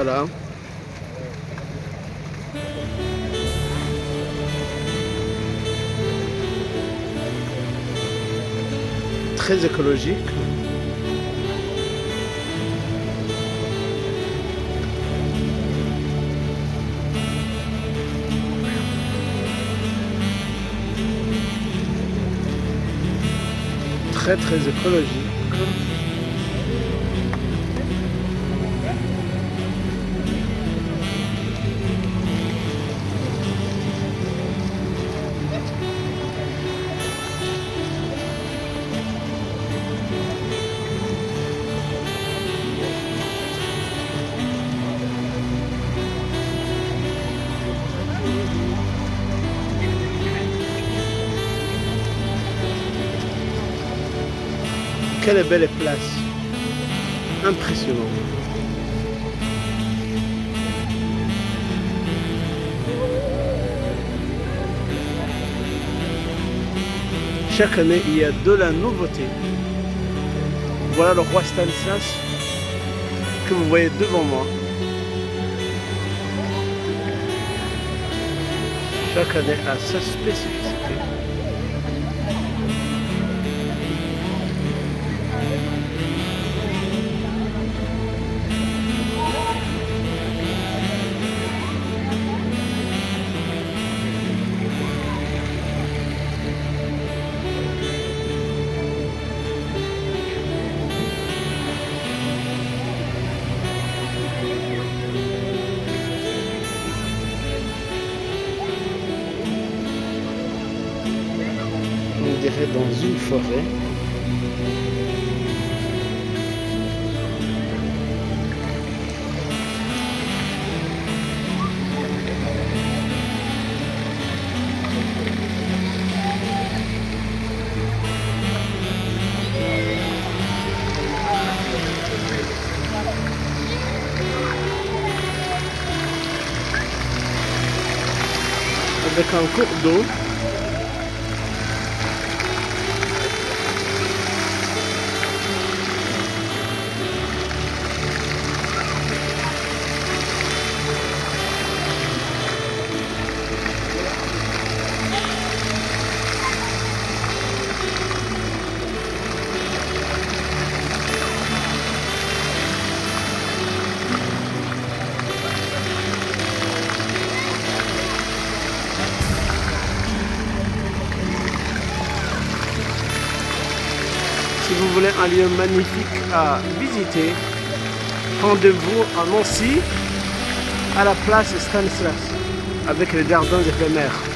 Voilà. Très écologique. Très écologique. Quelle belle place. Impressionnant. Chaque année, il y a de la nouveauté. Voilà le roi Stanislas que vous voyez devant moi. Chaque année a sa spécificité. On dirait dans une forêt. Avec un cours d'eau. Si vous voulez un lieu magnifique à visiter, rendez-vous à Nancy, à la place Stanislas, avec les jardins éphémères.